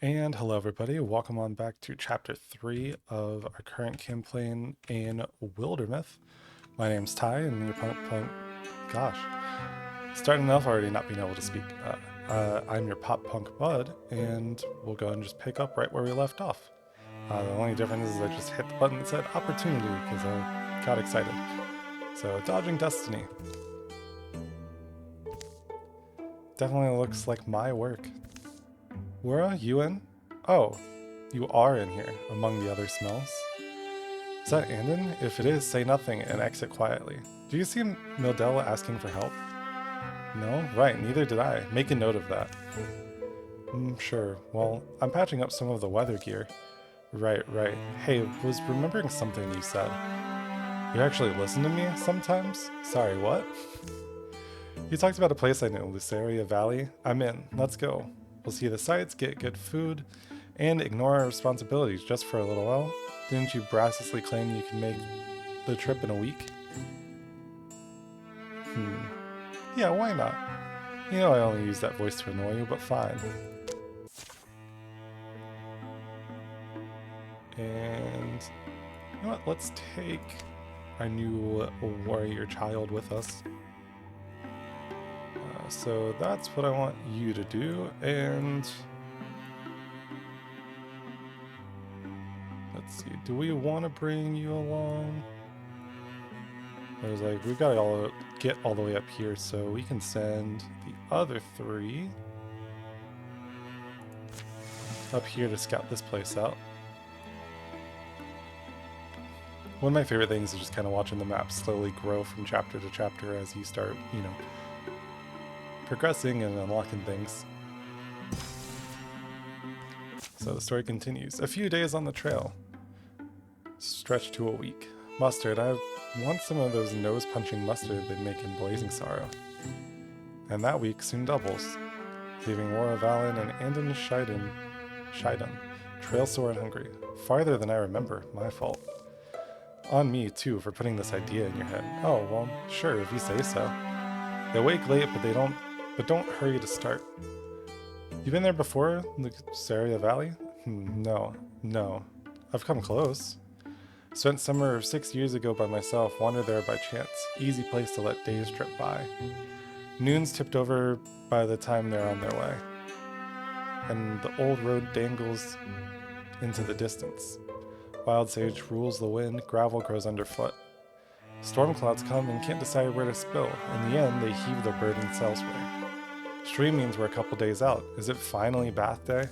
And hello everybody, welcome on back to chapter 3 of our current campaign in Wildermyth. My name's Ty and your gosh, starting off already not being able to speak. I'm your pop punk bud, and we'll go and just pick up right where we left off. The only difference is I just hit the button that said opportunity because I got excited. So, dodging destiny. Definitely looks like my work. Where are you in? Oh, you are in here, among the other smells. Is that Andon? If it is, say nothing and exit quietly. Do you see Mildella asking for help? No? Right, neither did I. Make a note of that. Sure. Well, I'm patching up some of the weather gear. Right. Hey, was remembering something you said. You actually listen to me sometimes? Sorry, what? You talked about a place I know, Luceria Valley. I'm in. Let's go. We'll see the sights, get good food, and ignore our responsibilities just for a little while. Didn't you brassly claim you can make the trip in a week? Yeah, why not? You know I only use that voice to annoy you, but fine. And you know what? Let's take our new warrior child with us. So that's what I want you to do, and let's see, do we want to bring you along? There's like, we've got to get all the way up here, so we can send the other 3 up here to scout this place out. One of my favorite things is just kind of watching the map slowly grow from chapter to chapter as you start, progressing and unlocking things. So the story continues. A few days on the trail. Stretched to a week. Mustard. I want some of those nose-punching mustard they make in Blazing Sorrow. And that week soon doubles, leaving Wara Valen and Andon Shiden, trail sore and hungry. Farther than I remember. My fault. On me, too, for putting this idea in your head. Oh, well, sure, if you say so. They wake late, but don't hurry to start. You been there before, Luceria Valley? No. I've come close. Spent summer 6 years ago by myself, wandered there by chance. Easy place to let days trip by. Noon's tipped over by the time they're on their way. And the old road dangles into the distance. Wild sage rules the wind, gravel grows underfoot. Storm clouds come and can't decide where to spill. In the end, they heave their burdens elsewhere. Stream means we're a couple days out. Is it finally bath day?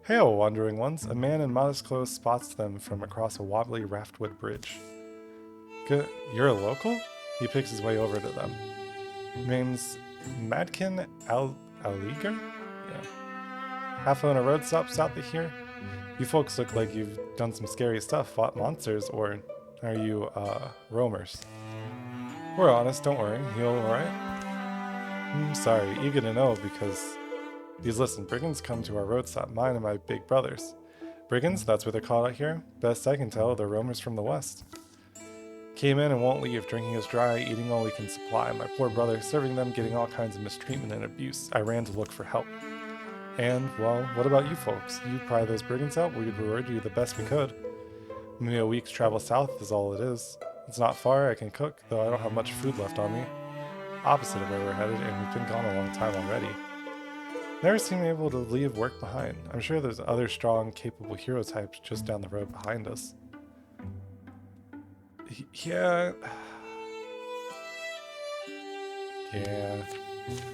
Hail, wandering ones. A man in modest clothes spots them from across a wobbly raftwood bridge. Good. You're a local? He picks his way over to them. Name's Madkin Aliger? Yeah. Half on a road stop south of here? You folks look like you've done some scary stuff, fought monsters, or are you, roamers? We're honest, don't worry. You alright? Sorry, eager to know because... listen, brigands come to our road stop, mine and my big brothers. Brigands, that's what they're called out here? Best I can tell, they're roamers from the west. Came in and won't leave, drinking us dry, eating all we can supply. My poor brother, serving them, getting all kinds of mistreatment and abuse. I ran to look for help. And, well, what about you folks? You pry those brigands out, we'd reward you the best we could. Maybe a week's travel south is all it is. It's not far, I can cook, though I don't have much food left on me. Opposite of where we're headed, and we've been gone a long time already. Never seem able to leave work behind. I'm sure there's other strong, capable hero types just down the road behind us. Yeah.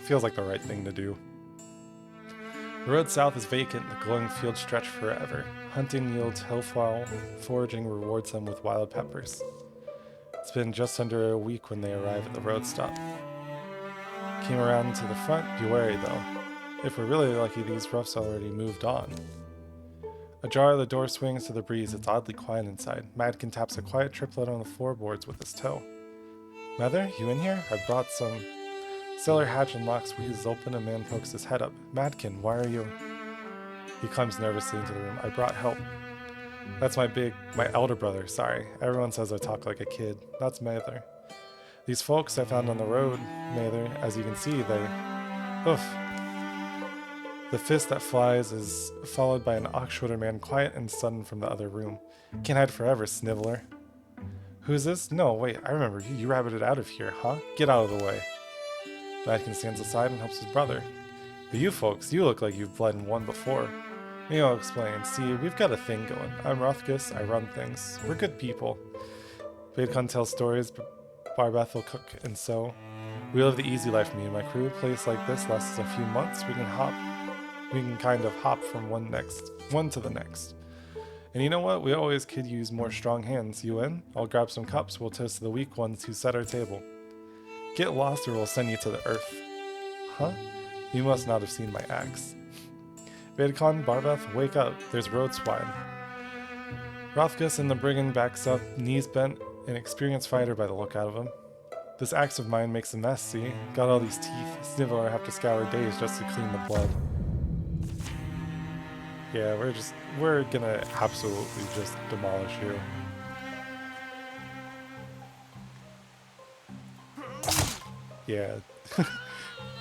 Feels like the right thing to do. The road south is vacant, the glowing fields stretch forever. Hunting yields hellfowl, foraging rewards them with wild peppers. It's been just under a week when they arrive at the road stop. Came around to the front, be wary though. If we're really lucky, these roughs already moved on. Ajar, the door swings to the breeze. It's oddly quiet inside. Madkin taps a quiet triplet on the floorboards with his toe. Mother, you in here? I brought some... Cellar hatch and lock squeezes open. A man pokes his head up. Madkin, why are you... He climbs nervously into the room. I brought help. That's my elder brother, sorry. Everyone says I talk like a kid. That's Mather. These folks I found on the road, Mather, as you can see, they... Oof. The fist that flies is followed by an ox-shoulder man, quiet and sudden from the other room. Can't hide forever, sniveler. Who's this? No, wait, I remember you. You rabbited out of here, huh? Get out of the way. Madkin stands aside and helps his brother. But you folks, you look like you've bled and won before. Maybe I'll explain. See, we've got a thing going. I'm Rothgus, I run things. We're good people. Vaidkon tells stories, Barbeth will cook and sew. We live the easy life, me and my crew. A place like this lasts a few months. We can kind of hop from one to the next. And you know what? We always could use more strong hands. You in? I'll grab some cups. We'll toast to the weak ones who set our table. Get lost or we'll send you to the earth. Huh? You must not have seen my axe. Vaidkon, Barbeth, wake up. There's road swine. Rothgus and the brigand backs up, knees bent, an experienced fighter by the look out of him. This axe of mine makes a mess, see? Got all these teeth. Sniveler have to scour days just to clean the blood. Yeah, we're gonna absolutely just demolish you. Yeah.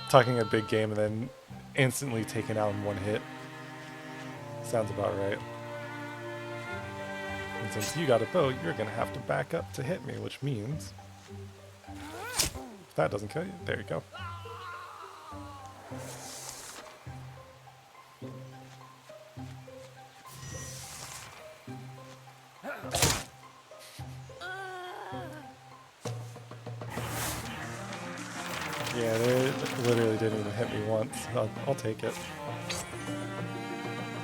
Talking a big game and then instantly taken out in one hit. Sounds about right. And since you got a bow, you're gonna have to back up to hit me, which means... If that doesn't kill you, there you go. Yeah, they literally didn't even hit me once. I'll take it.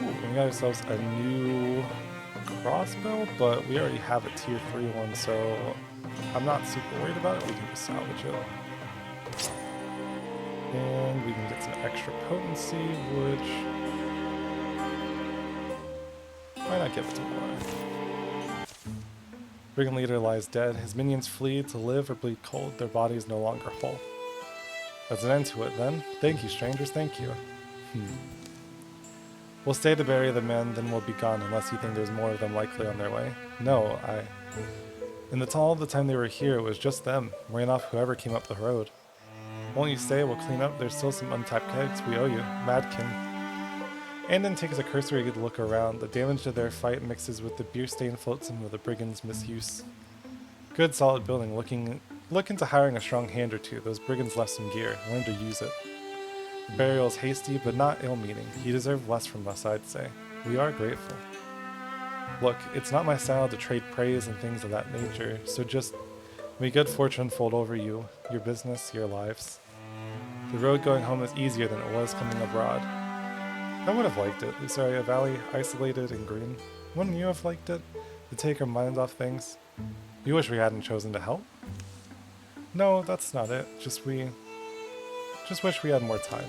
Ooh, we got ourselves a new crossbow, but we already have a tier 3 one, so I'm not super worried about it. We can just salvage it. And we can get some extra potency, which... Why not give it to more? Brigand leader lies dead. His minions flee to live or bleed cold. Their body is no longer whole. That's an end to it, then. Thank you, strangers, thank you. We'll stay to bury the men, then we'll be gone, unless you think there's more of them likely on their way. No, In all the time they were here, it was just them. Ran off whoever came up the road. Won't you stay? We'll clean up. There's still some untapped kegs we owe you. Madkin. Andon takes a cursory look around. The damage to their fight mixes with the beer stain floats in with the brigands' misuse. Good solid building. Look into hiring a strong hand or two. Those brigands left some gear. Learn to use it. The burial is hasty, but not ill-meaning. You deserve less from us, I'd say. We are grateful. Look, it's not my style to trade praise and things of that nature, so just may good fortune fold over you, your business, your lives. The road going home is easier than it was coming abroad. I would have liked it. Lucaria Valley, isolated and green. Wouldn't you have liked it? To take our minds off things? You wish we hadn't chosen to help? No, that's not it. Just wish we had more time.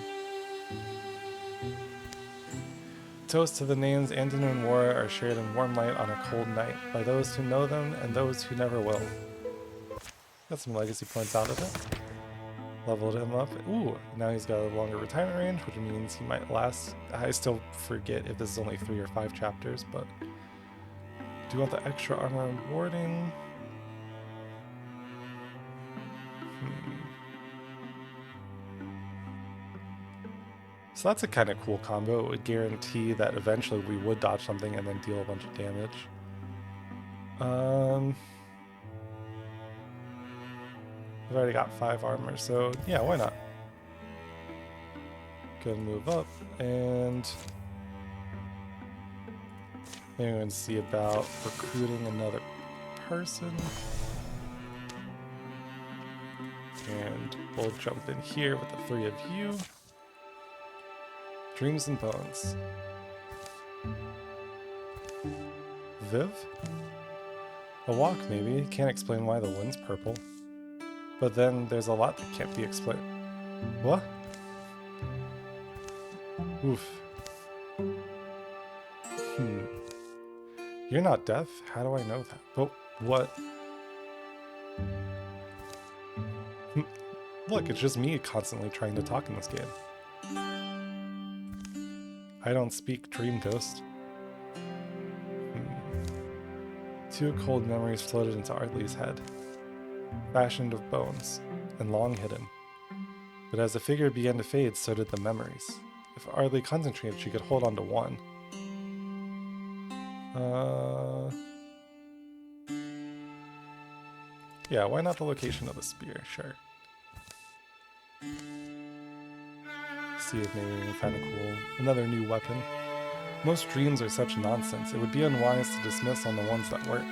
Toast to the names Andon and Wara are shared in warm light on a cold night, by those who know them and those who never will. Got some legacy points out of it. Leveled him up. Ooh, now he's got a longer retirement range, which means he might last. I still forget if this is only 3 or 5 chapters, but... Do you want the extra armor and warding? So that's a kind of cool combo. It would guarantee that eventually we would dodge something and then deal a bunch of damage. I've already got 5 armor, so yeah, why not? Go and move up, and maybe we're going to see about recruiting another person. And we'll jump in here with the 3 of you. Dreams and Bones. Viv? A walk, maybe. Can't explain why the wind's purple. But then there's a lot that can't be explained. What? Oof. You're not deaf? How do I know that? But what? Look, it's just me constantly trying to talk in this game. I don't speak, Dream Ghost. 2 cold memories floated into Ardley's head, fashioned of bones, and long hidden. But as the figure began to fade, so did the memories. If Ardley concentrated, she could hold on to one. Yeah, why not the location of the spear? Sure. See if maybe we can find another new weapon. Most dreams are such nonsense. It would be unwise to dismiss on the ones that weren't.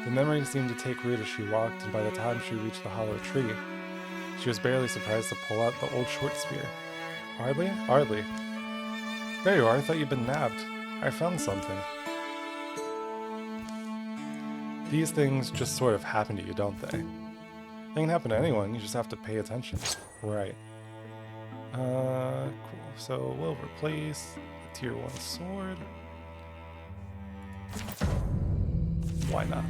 The memory seemed to take root as she walked, and by the time she reached the hollow tree, she was barely surprised to pull out the old short spear. Ardley? Ardley. There you are. I thought you'd been nabbed. I found something. These things just sort of happen to you, don't they? They can happen to anyone, you just have to pay attention. Right. Cool. So we'll replace the tier 1 sword. Why not?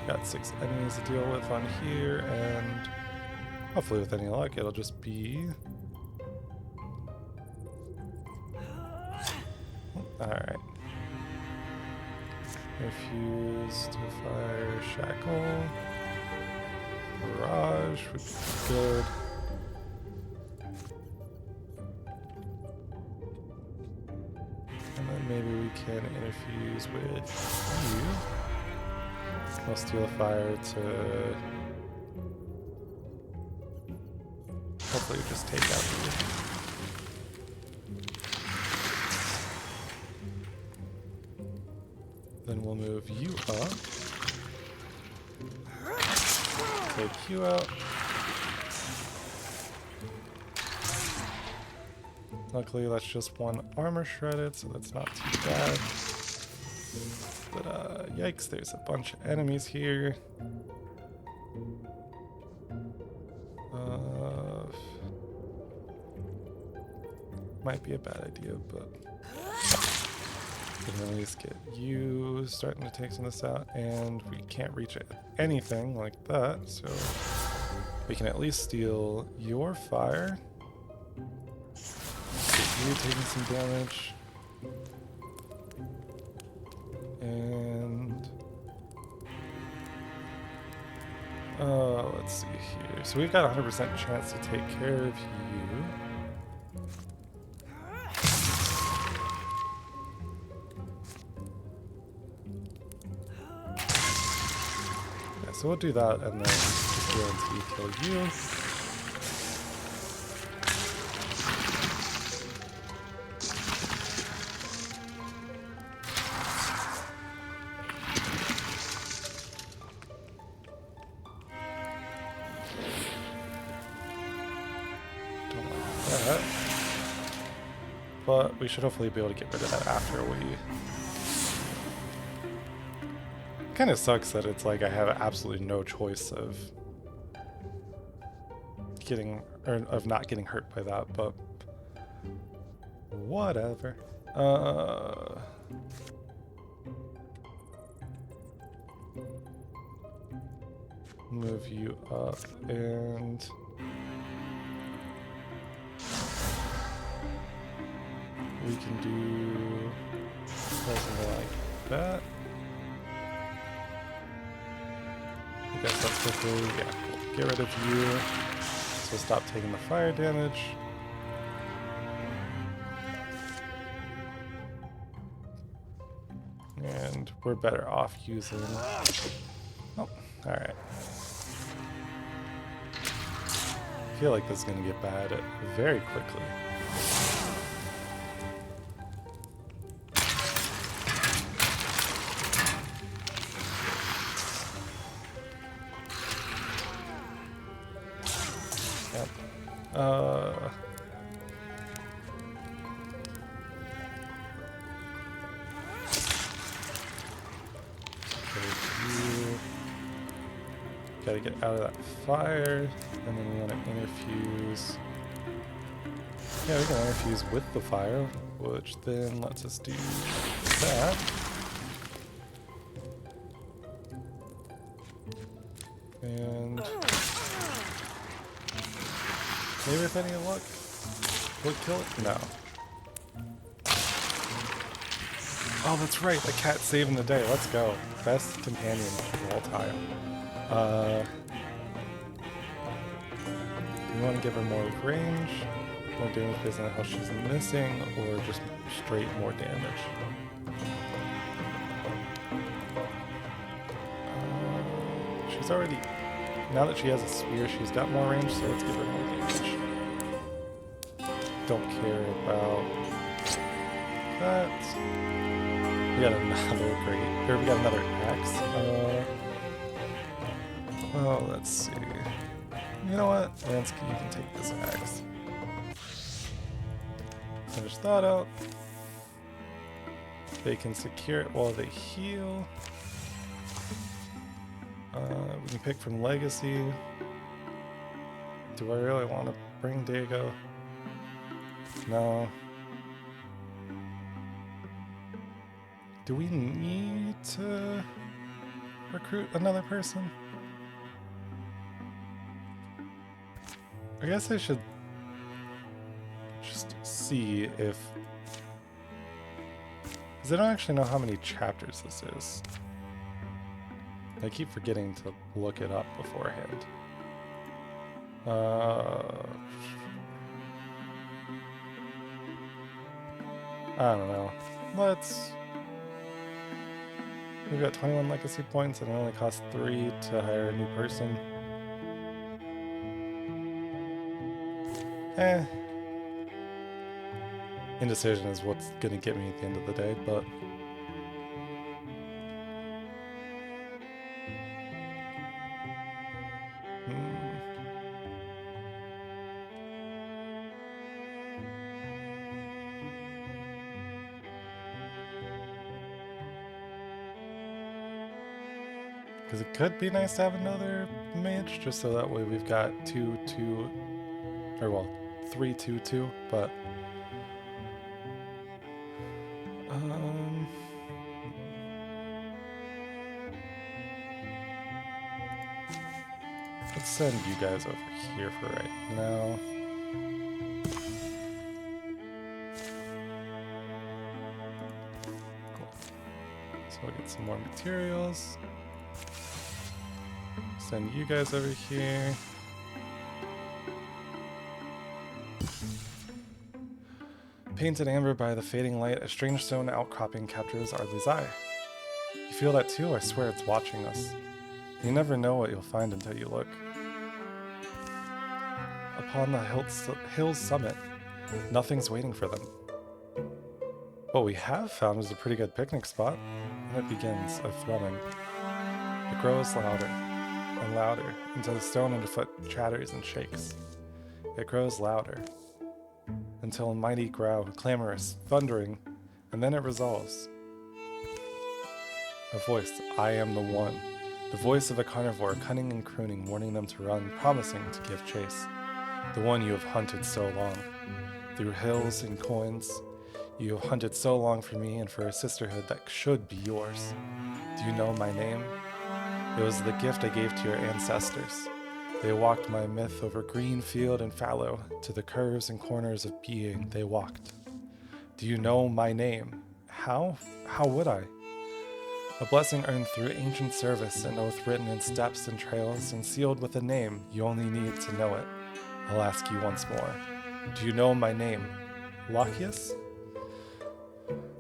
Got 6 enemies to deal with on here, and hopefully with any luck it'll just be... Alright. Refuse to fire shackle. Barrage would be good. And then maybe we can interfuse with you. I'll steal a fire to hopefully just take out you. Then we'll move you up. Take you out. Luckily, that's just one armor shredded, so that's not too bad. But, yikes, there's a bunch of enemies here. Might be a bad idea, but... We can at least get you starting to take some of this out, and we can't reach anything like that, so we can at least steal your fire. Get you taking some damage. And let's see here. So we've got a 100% chance to take care of you. So we'll do that and then just guarantee kill you. Don't like that. But we should hopefully be able to get rid of that after we... Kind of sucks that it's like I have absolutely no choice of getting or of not getting hurt by that, but whatever. Move you up and we can do something like that. I guess that's quickly, yeah, cool. Get rid of you, so stop taking the fire damage. And we're better off using... Oh, alright. I feel like this is going to get bad very quickly. Gotta get out of that fire, and then we want to interfuse. Yeah, we can interfuse with the fire, which then lets us do that. And maybe with any luck, we'll kill it? No. Oh, that's right, the cat's saving the day. Let's go. Best companion of all time. We want to give her more range. more damage based on how she's missing, or just straight more damage. She's already... Now that she has a spear, she's got more range, so let's give her more damage. Don't care about that. We got another great... Or we got another axe. Oh, let's see. You know what? Lansky, you can take this axe. Finish that out. They can secure it while they heal. We can pick from Legacy. Do I really want to bring Dago? No. Do we need to recruit another person? I guess I should just see if... Because I don't actually know how many chapters this is. I keep forgetting to look it up beforehand. I don't know. Let's... We've got 21 legacy points and it only costs 3 to hire a new person. Indecision is what's gonna get me at the end of the day, but... Because it could be nice to have another mage, just so that way we've got 2-2, or well, 3-2-2, but... Let's send you guys over here for right now. Cool. So we'll get some more materials. Send you guys over here. Painted amber by the fading light, a strange stone outcropping captures Ardley's eye. You feel that too? I swear it's watching us. You never know what you'll find until you look. Upon the hill's summit, nothing's waiting for them. What we have found is a pretty good picnic spot, and it begins a thrumming. It grows louder and louder until the stone underfoot chatters and shakes. It grows louder until a mighty growl, clamorous, thundering, and then it resolves. A voice, I am the one. The voice of a carnivore, cunning and crooning, warning them to run, promising to give chase. The one you have hunted so long. Through hills and coins, you have hunted so long for me and for a sisterhood that should be yours. Do you know my name? It was the gift I gave to your ancestors. They walked my myth over green field and fallow, to the curves and corners of being they walked. Do you know my name? How? How would I? A blessing earned through ancient service, an oath written in steps and trails, and sealed with a name, you only need to know it. I'll ask you once more. Do you know my name? Lachius?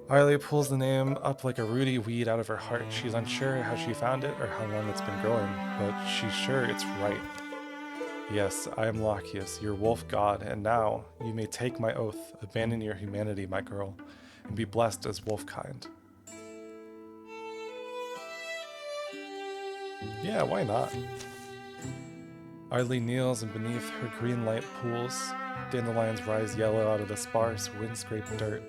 Arlie pulls the name up like a rooty weed out of her heart. She's unsure how she found it or how long it's been growing, but she's sure it's right. Yes, I am Lachius, your wolf god, and now you may take my oath, abandon your humanity, my girl, and be blessed as wolfkind. Yeah, why not? Arlie kneels, and beneath her green light pools, dandelions rise yellow out of the sparse, wind-scraped dirt.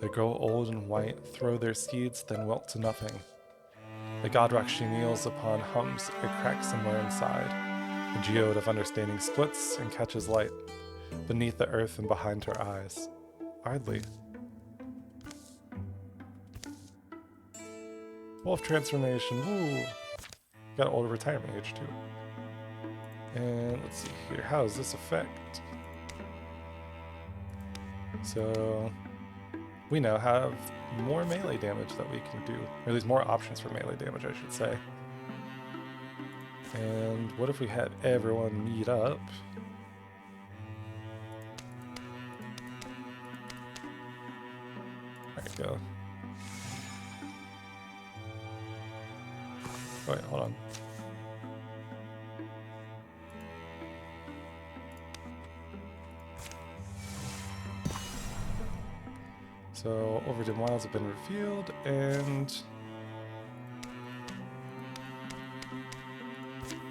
They grow old and white, throw their seeds, then wilt to nothing. The god rock she kneels upon hums, a crack somewhere inside. The geode of understanding splits and catches light, beneath the earth and behind her eyes. Ardley. Wolf transformation, woo! Got older retirement age too. And let's see here, how does this affect? So, we now have more melee damage that we can do, or at least more options for melee damage, I should say. And what if we had everyone meet up we go. Oh, wait, hold on. So, Overdim Wilds have been revealed, and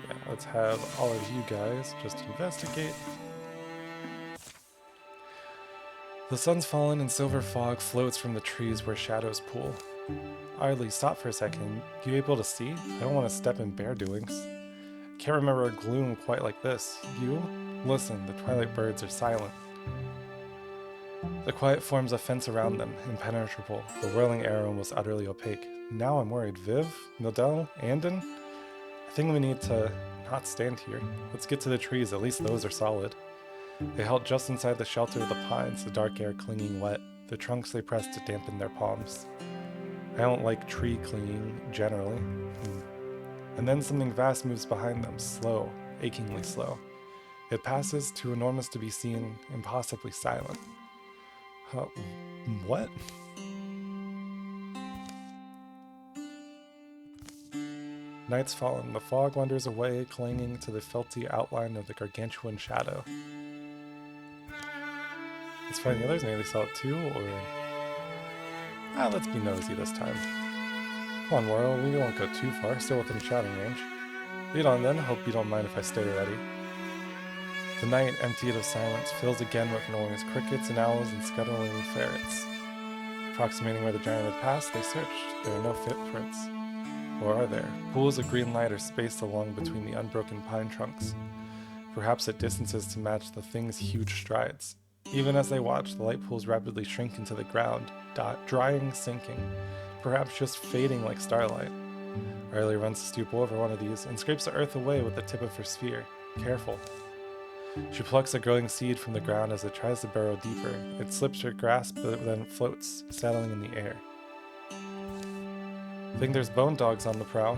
yeah, let's have all of you guys just investigate. The sun's fallen and silver fog floats from the trees where shadows pool. Idly, stop for a second. You able to see? I don't want to step in bear doings. Can't remember a gloom quite like this. You? Listen, the twilight birds are silent. The quiet forms a fence around them, impenetrable, the whirling air almost utterly opaque. Now I'm worried. Viv? Mildel? Andon? I think we need to not stand here. Let's get to the trees, at least those are solid. They halt just inside the shelter of the pines, the dark air clinging wet, the trunks they press to dampen their palms. I don't like tree clinging, generally. And then something vast moves behind them, slow, achingly slow. It passes, too enormous to be seen, impossibly silent. What? Night's fallen. The fog wanders away, clinging to the felty outline of the gargantuan shadow. Let's find the others. Maybe they saw it too, or... let's be nosy this time. Come on, Worrell. We won't go too far. Still within shouting range. Lead on then. Hope you don't mind if I stay ready. The night, emptied of silence, fills again with noise, crickets and owls and scuttling ferrets. Approximating where the giant had passed, they searched. There are no footprints. Or are there? Pools of green light are spaced along between the unbroken pine trunks, perhaps at distances to match the thing's huge strides. Even as they watch, the light pools rapidly shrink into the ground, drying, sinking, perhaps just fading like starlight. Riley runs to stoop over one of these and scrapes the earth away with the tip of her sphere. Careful. She plucks a growing seed from the ground as it tries to burrow deeper. It slips her grasp, but then floats, settling in the air. Think there's bone dogs on the prowl.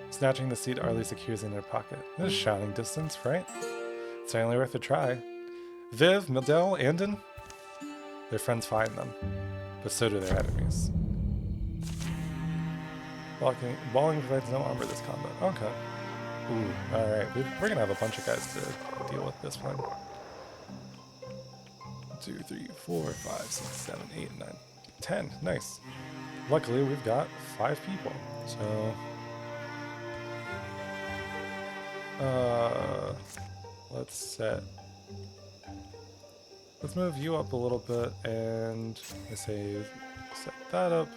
Snatching the seed, Arlie secures in her pocket. This is shouting distance, right? It's certainly worth a try. Viv, Mildel, Andon? Their friends find them, but so do their enemies. Walling provides no armor this combat. Okay. Ooh, alright. We're gonna have a bunch of guys to deal with this one. 2, 3, 4, 5, 6, 7, 8, 9, 10. Nice. Luckily, we've got 5 people. So... Let's move you up a little bit, and I say set that up.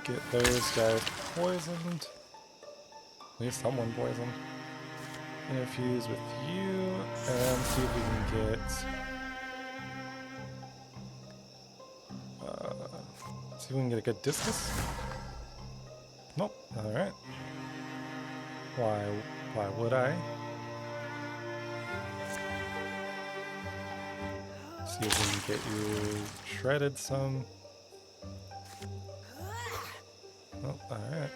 Get those guys poisoned. At least someone poisoned. Interfuse with you, and see if we can get... see if we can get a good discus. Nope. Alright. Why would I? See if we can get you shredded some. Oh, alright.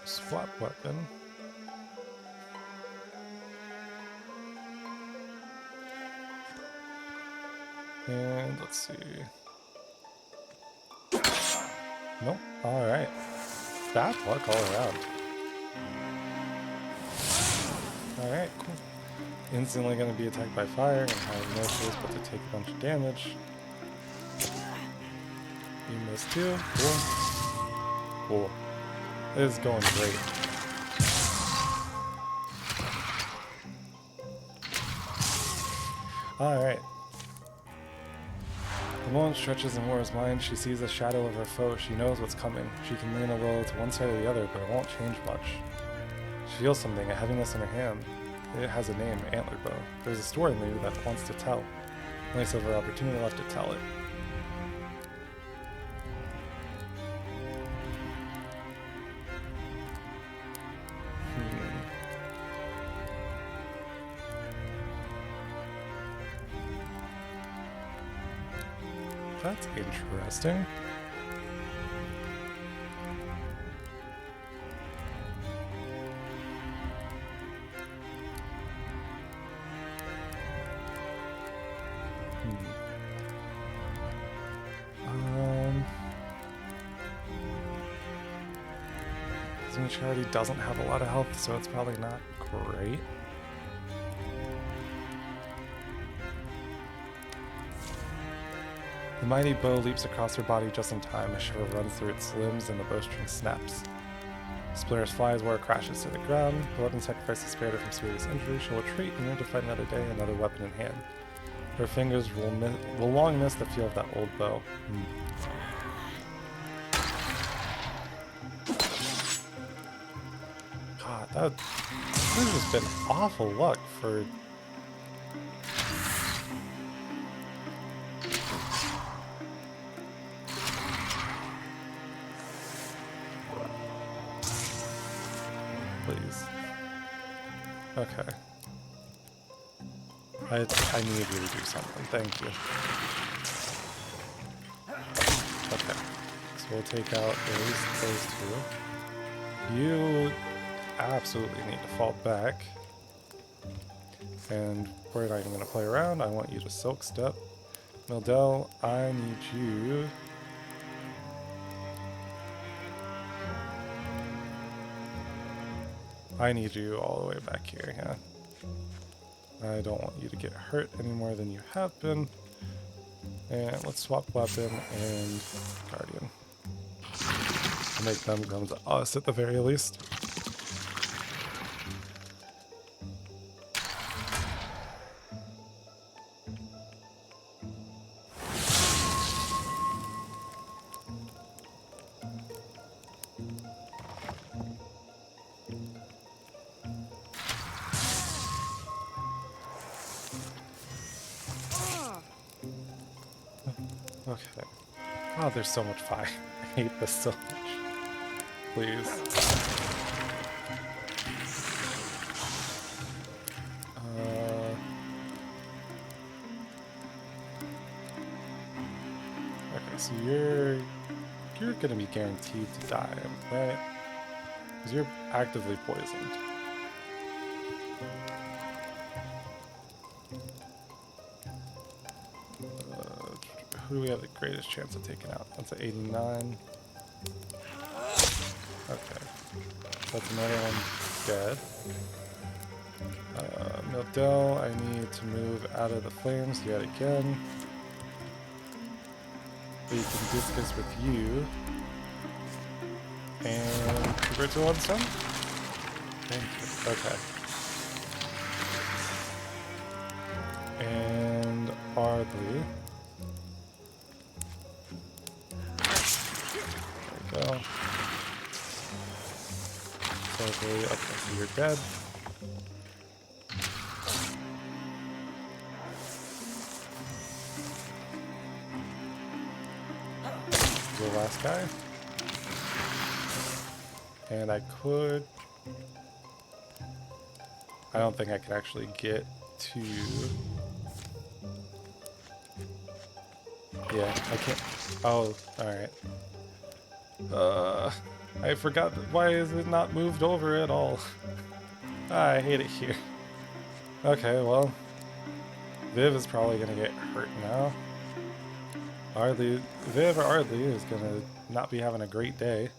Swap weapon. And let's see. Nope. Alright. Bad luck all around. Alright, cool. Instantly gonna be attacked by fire and have no choice but to take a bunch of damage. You missed too. Cool. Cool. This is going great. Alright. The moment stretches in Moira's mind. She sees the shadow of her foe. She knows what's coming. She can lean a little to one side or the other, but it won't change much. She feels something, a heaviness in her hand. It has a name, Antlered Bow. There's a story maybe that wants to tell. Only silver opportunity left to tell it. That's interesting. Because I mean, she already doesn't have a lot of health, so it's probably not great. The mighty bow leaps across her body just in time. A shiver runs through its limbs and the bowstring snaps. Splinters fly as war crashes to the ground. The weapon sacrifice has spared her from serious injury. She'll retreat and learn to fight another day, another weapon in hand. Her fingers will long miss the feel of that old bow. God, this has just been awful luck for... Please. Okay. I need you to do something. Thank you. Okay. So we'll take out at least those two. You absolutely need to fall back. And we're not even going to play around. I want you to Silk Step. Mildel, I need you... I need you all the way back here, yeah. I don't want you to get hurt any more than you have been. And let's swap weapon and guardian. To make them come to us at the very least. Okay. Oh, there's so much fire. I hate this so much. Please. Okay, so you're gonna be guaranteed to die, right? Because you're actively poisoned. Who do we have the greatest chance of taking out? That's an 89. Okay. That's another one dead. Mildel, I need to move out of the flames yet again. We can discus with you. And convert to one stone? Thank you. Okay. And Ardley. There we go. Okay, so you're dead. The last guy. And I could... I don't think I can actually get to... Yeah, I can't... Oh, alright. I forgot why is it not moved over at all? I hate it here. Okay, well, Viv is probably gonna get hurt now. Viv or Ardley is gonna not be having a great day.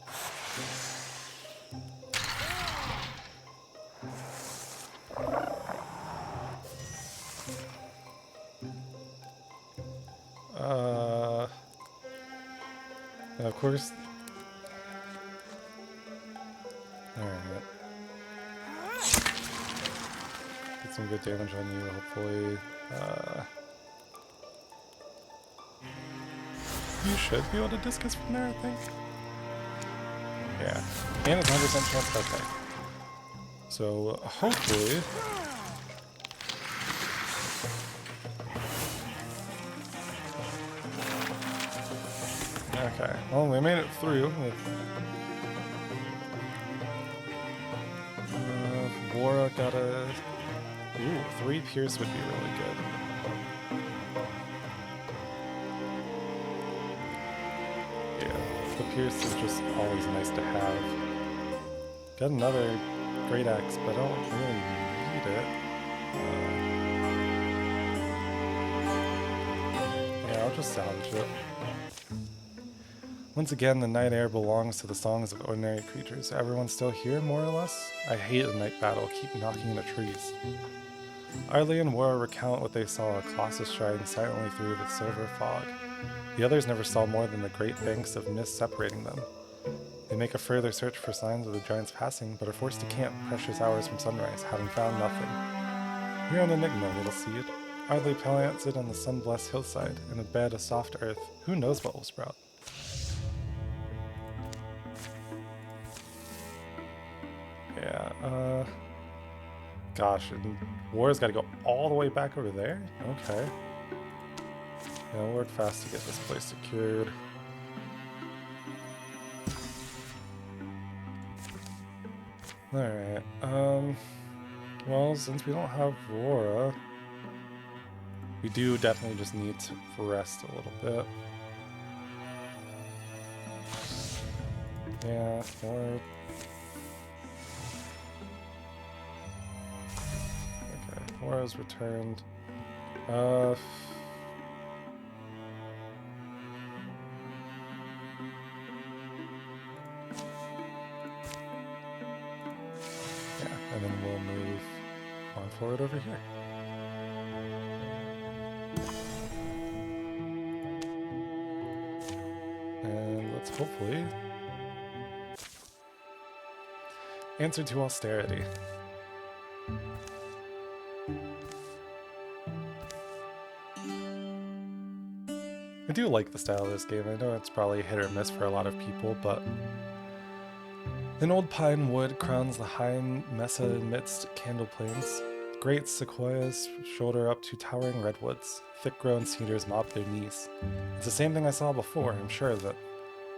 And of course. Alright. Get some good damage on you, hopefully. You should be able to discus from there, I think. Yeah. And it's 100% chance. Okay. So, hopefully... Okay. Well, we made it through with... Vora got a... Ooh, 3 Pierce would be really good. Yeah, the Pierce is just always nice to have. Got another Great Axe, but I don't really need it. Yeah, I'll just salvage it. Once again, the night air belongs to the songs of ordinary creatures. Everyone still here, more or less? I hate a night battle, keep knocking into trees. Arlie and Wara recount what they saw, a colossus striding silently through the silver fog. The others never saw more than the great banks of mist separating them. They make a further search for signs of the giant's passing, but are forced to camp precious hours from sunrise, having found nothing. You're an enigma, little seed. Arlie plants it on the sun-blessed hillside, in a bed of soft earth. Who knows what will sprout? Yeah, gosh, and War's gotta go all the way back over there? Okay. Yeah, we'll work fast to get this place secured. Alright, well, since we don't have Wara, we do definitely just need to rest a little bit. Yeah, or... Okay, Wara's returned. And then we'll move on forward over here. And let's hopefully answer to austerity. I do like the style of this game. I know it's probably hit or miss for a lot of people, but an old pine wood crowns the high mesa amidst candle plains. Great sequoias shoulder up to towering redwoods. Thick-grown cedars mop their knees. It's the same thing I saw before, I'm sure of it.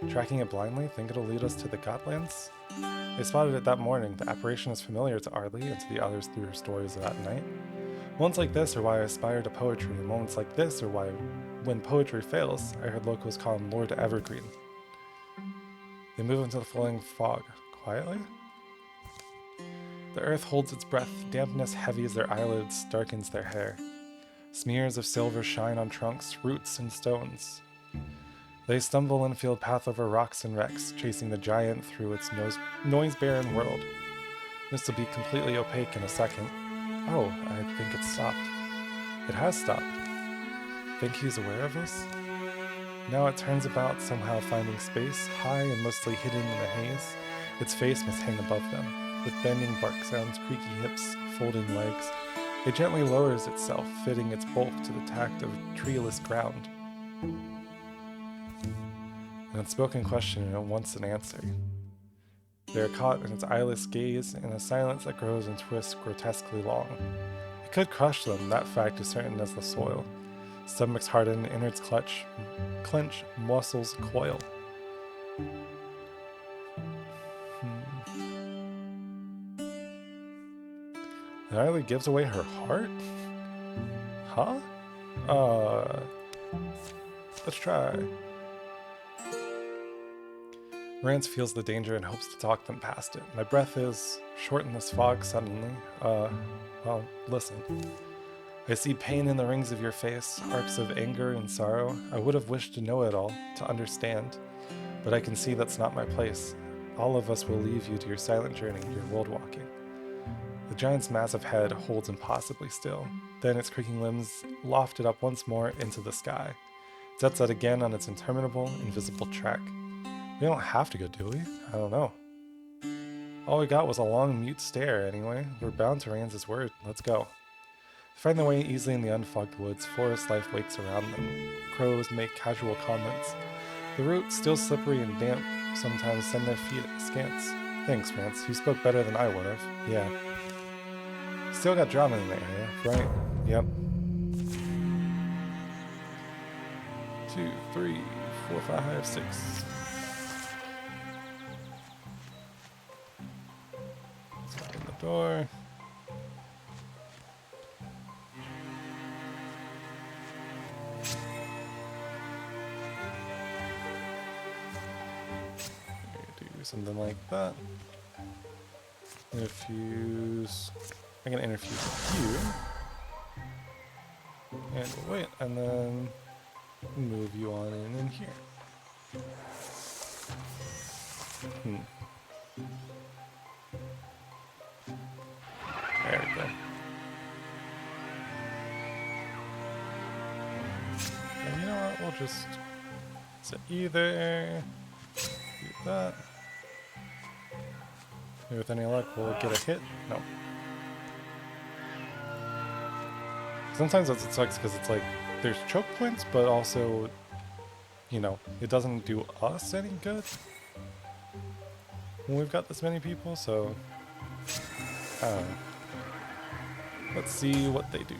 Tracking it blindly, think it'll lead us to the Godlands? I spotted it that morning. The apparition is familiar to Arlie and to the others through her stories of that night. Moments like this are why I aspire to poetry, and moments like this are why, when poetry fails, I heard locals call him Lord Evergreen. They move into the flowing fog. Quietly? The earth holds its breath, dampness heavies their eyelids, darkens their hair. Smears of silver shine on trunks, roots, and stones. They stumble and field path over rocks and wrecks, chasing the giant through its noise-barren world. This will be completely opaque in a second. Oh, I think it's stopped. It has stopped. Think he's aware of this? Now it turns about, somehow finding space, high and mostly hidden in the haze. Its face must hang above them. With bending bark sounds, creaky hips, folding legs, it gently lowers itself, fitting its bulk to the tact of treeless ground. An unspoken question and at once an answer. They are caught in its eyeless gaze, in a silence that grows and twists grotesquely long. It could crush them, that fact is certain as the soil. Stomachs harden, innards clench, muscles coil. Arlie gives away her heart? Huh? Let's try. Rance feels the danger and hopes to talk them past it. My breath is short in this fog suddenly. Well, listen. I see pain in the rings of your face, arcs of anger and sorrow. I would have wished to know it all, to understand. But I can see that's not my place. All of us will leave you to your silent journey, your world walking. The giant's massive head holds impossibly still. Then its creaking limbs lofted up once more into the sky. It sets out again on its interminable, invisible track. We don't have to go, do we? I don't know. All we got was a long, mute stare, anyway. We're bound to Ranz's word. Let's go. They find their way easily in the unfogged woods. Forest life wakes around them. Crows make casual comments. The roots, still slippery and damp, sometimes send their feet askance. Thanks, Rance. You spoke better than I would have. Yeah. Still got drama in the area, right? Yep. 2, 3, 4, 5, 6. Let's open the door. Do something like that. Infuse. I can infuse you. And we'll wait, and then move you on in here. Hmm. There we go. And you know what? We'll just either do that. Maybe with any luck, we'll get a hit. No. Sometimes that's what sucks because it's like there's choke points, but also, you know, it doesn't do us any good when we've got this many people. So, I don't know. Let's see what they do.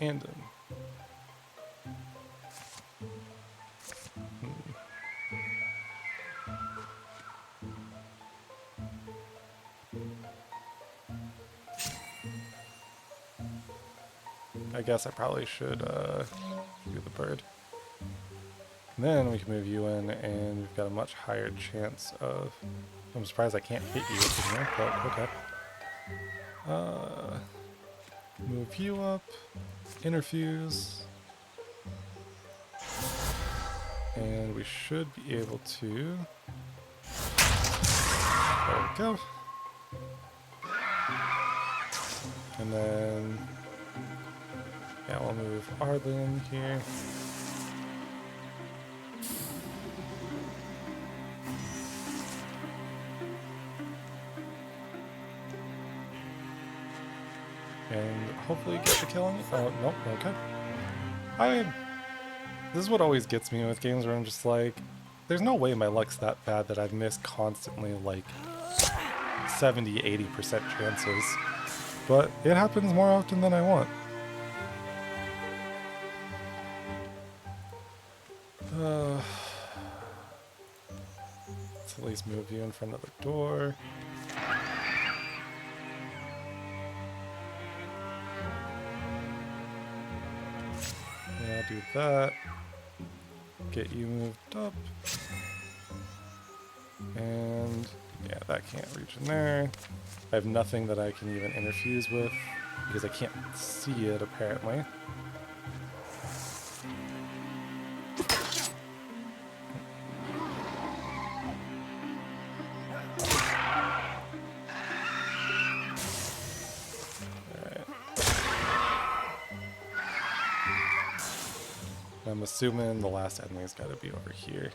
And I guess I probably should do the bird. And then we can move you in, and we've got a much higher chance of... I'm surprised I can't hit you from here, but okay. Move you up, interfuse, and we should be able to... There we go. And then... yeah, we'll move Arlen here. And hopefully get the kill on you. Oh, nope, okay. This is what always gets me with games where I'm just like, there's no way my luck's that bad that I've missed constantly like 70-80% chances. But it happens more often than I want. Let's at least move you in front of the door. Yeah, I'll do that. Get you moved up. And yeah, that can't reach in there. I have nothing that I can even interfuse with because I can't see it apparently. I'm assuming the last enemy's got to be over here.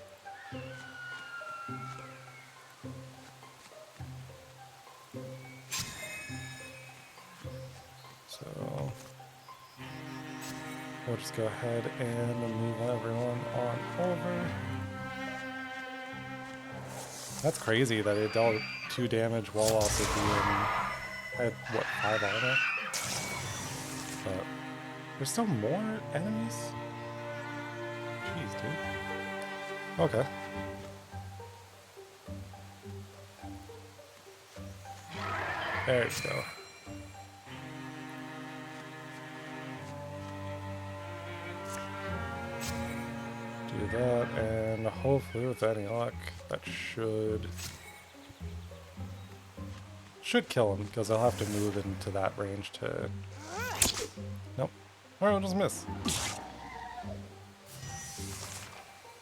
So we'll just go ahead and move everyone on over. That's crazy that it dealt 2 damage while also being... I had, what, 5 armor? But there's still more enemies? Jeez, dude. Okay. There we go. Do that, and hopefully with any luck, that should kill him, because I'll have to move into that range to... Nope. Alright, we'll just miss.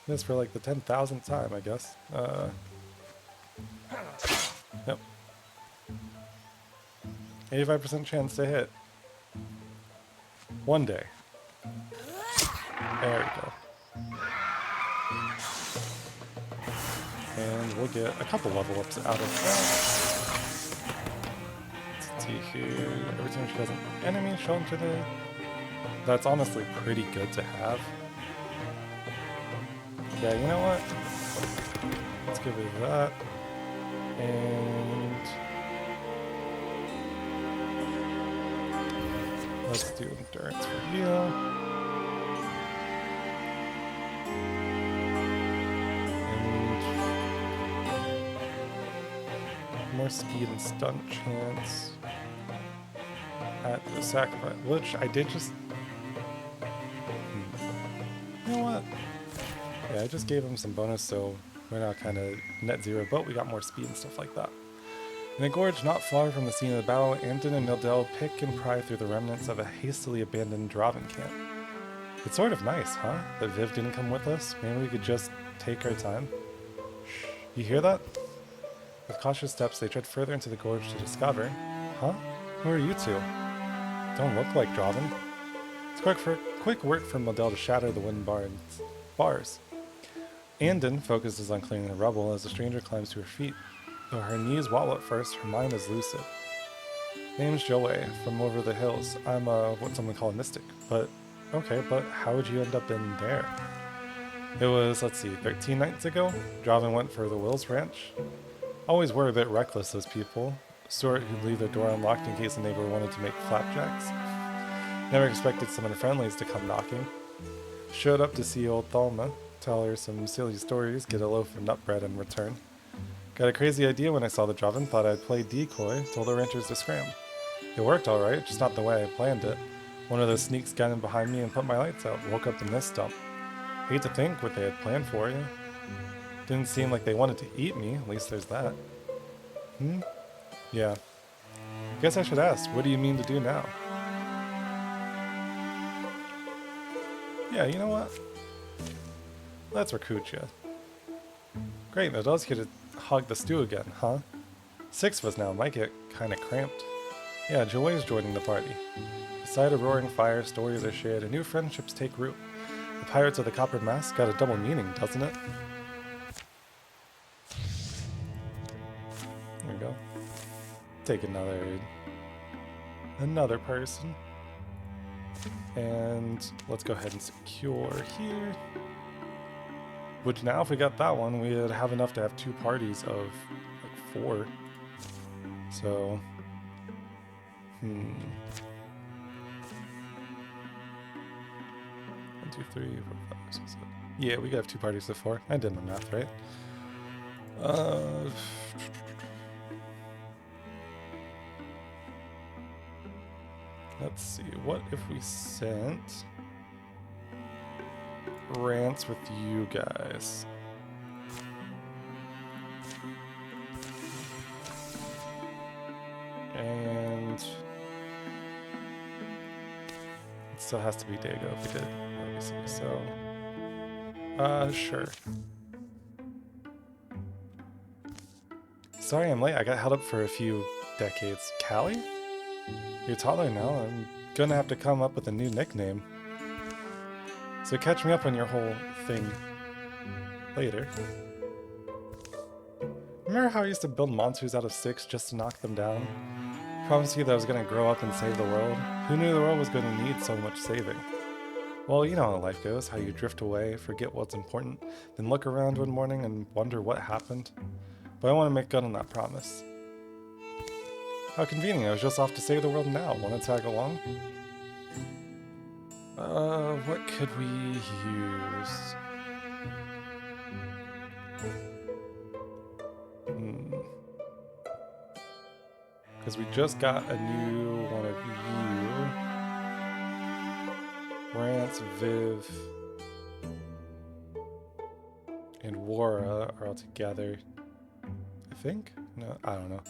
Miss for like the 10,000th time, I guess. Yep. 85% chance to hit. One day. There we go. And we'll get a couple level ups out of that. Let's see here. Every time she has an enemy shown to the... That's honestly pretty good to have. Yeah, you know what? Let's get rid of that. And let's do endurance for you. More speed and stunt chance at the sacrifice, which I did just... You know what? Yeah, I just gave him some bonus, so we're not kind of net zero, but we got more speed and stuff like that. In a gorge not far from the scene of the battle, Anton and Mildel pick and pry through the remnants of a hastily abandoned Draven camp. It's sort of nice, huh? That Viv didn't come with us. Maybe we could just take our time. Shh. You hear that? With cautious steps, they tread further into the gorge to discover. Huh? Who are you two? Don't look like Draven. It's quick work for Mildel to shatter the wooden bars. Andon focuses on clearing the rubble as the stranger climbs to her feet. Though her knees wobble at first, her mind is lucid. Name's Joey, from over the hills. I'm what someone call a mystic. But how would you end up in there? It was, 13 nights ago? Draven went for the Wills Ranch. Always were a bit reckless, those people. Sort who'd leave their door unlocked in case a neighbor wanted to make flapjacks. Never expected some of the friendlies to come knocking. Showed up to see old Thalma, tell her some silly stories, get a loaf of nut bread in return. Got a crazy idea when I saw the Draven, thought I'd play decoy, told the ranchers to scram. It worked alright, just not the way I planned it. One of those sneaks got in behind me and put my lights out, woke up in this dump. Hate to think what they had planned for you. Didn't seem like they wanted to eat me, at least there's that. Yeah. Guess I should ask, what do you mean to do now? Yeah, you know what? Let's recruit you. Great, that does get to hog the stew again, huh? 6 of us now, might get kinda cramped. Yeah, Joey's joining the party. Beside a roaring fire, stories are shared and new friendships take root. The Pirates of the Copper Mask got a double meaning, doesn't it? There we go. Take another person. And let's go ahead and secure here. Which now, if we got that one, we'd have enough to have 2 parties of like 4. So, 1, 2, 3, 4, 5, 6, 7. Yeah, we got 2 parties of 4. I did my math right. Let's see. What if we sent Rants with you guys? And it still has to be Dago if we did, obviously. So, sure. Sorry I'm late. I got held up for a few decades. Callie? You're taller now. I'm gonna have to come up with a new nickname. So catch me up on your whole thing later. Remember how I used to build monsters out of sticks just to knock them down? Promised you that I was gonna grow up and save the world. Who knew the world was gonna need so much saving? Well, you know how life goes, how you drift away, forget what's important, then look around one morning and wonder what happened. But I want to make good on that promise. How convenient, I was just off to save the world now. Want to tag along? What could we use? Because we just got a new one of you. Rance, Viv, and Wara are all together. I think? No, I don't know.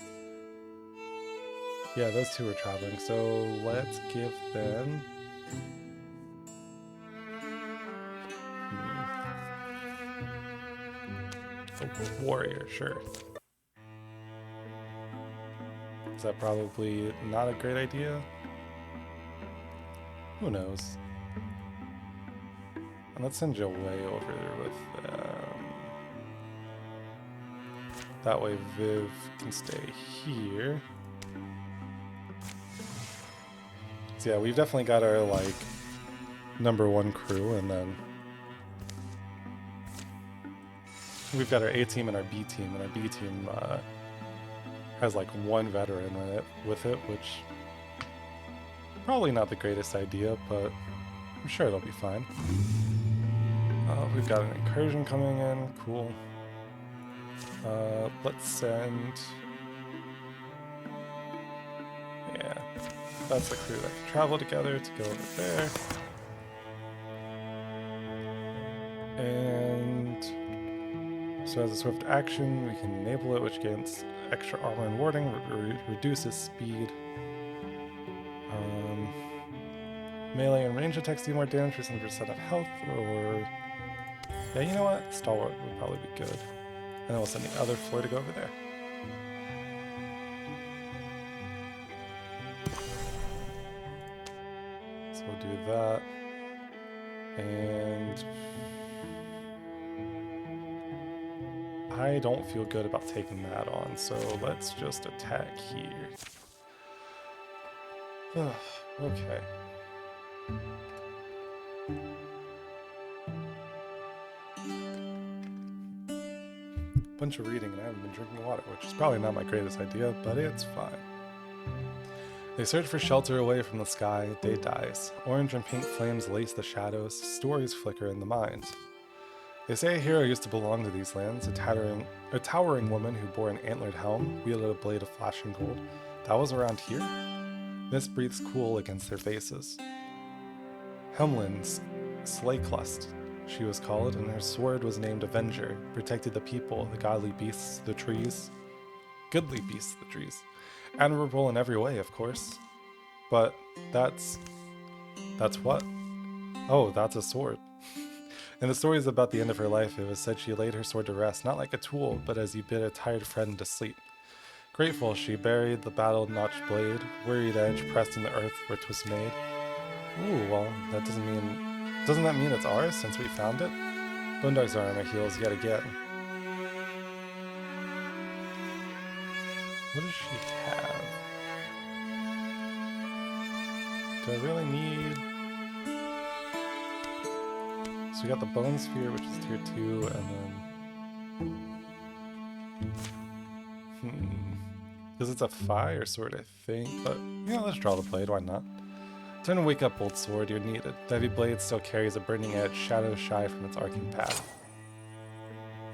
Yeah, those 2 are traveling, so let's give them... a warrior, sure. Is that probably not a great idea? Who knows? And let's send Joey over there with them. That way Viv can stay here. So yeah, we've definitely got our, like, #1 crew, and then we've got our A team and our B team, and our B team has like 1 veteran with it, which probably not the greatest idea, but I'm sure it'll be fine. We've got an incursion coming in, cool. Let's send... Yeah, that's the crew that can travel together to go over there. And so as a swift action, we can enable it, which extra armor and warding, reduces speed. Melee and range attacks do more damage for 7% of health, or... Yeah, you know what? Stalwart would probably be good. And then we'll send the other floor to go over there. So we'll do that. And... I don't feel good about taking that on, so let's just attack here. Okay. Bunch of reading and I haven't been drinking water, which is probably not my greatest idea, but it's fine. They search for shelter away from the sky, day dies. Orange and pink flames lace the shadows, stories flicker in the mind. They say a hero used to belong to these lands, a towering woman who bore an antlered helm, wielded a blade of flashing gold. That was around here? This breathes cool against their faces. Helmlin's Slayclust, she was called, and her sword was named Avenger, protected the people, the godly beasts, the trees. Goodly beasts, the trees. Admirable in every way, of course. But that's what? Oh, that's a sword. In the stories about the end of her life, it was said she laid her sword to rest, not like a tool, but as you bid a tired friend to sleep. Grateful, she buried the battle-notched blade, wearied edge pressed in the earth where 'twas made. Ooh, well, doesn't that mean it's ours since we found it? Boondog's are on my heels yet again. What does she have? Do I really need... So we got the Bone Sphere, which is tier 2, and then... Because it's a fire sword, I think, but, let's draw the blade, why not? Turn and wake up, old sword, you're needed. The heavy blade still carries a burning edge, shadows shy from its arcing path.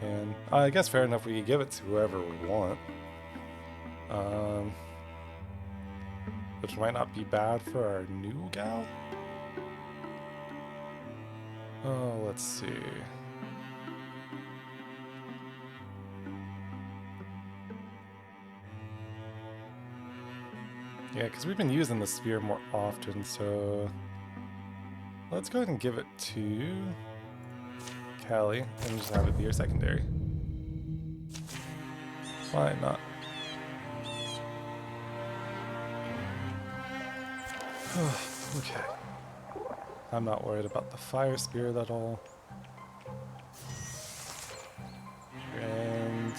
And I guess fair enough, we could give it to whoever we want. Which might not be bad for our new gal. Oh, let's see. Yeah, because we've been using the sphere more often, so let's go ahead and give it to Callie and just have it be your secondary. Why not? Okay. I'm not worried about the fire spirit at all. And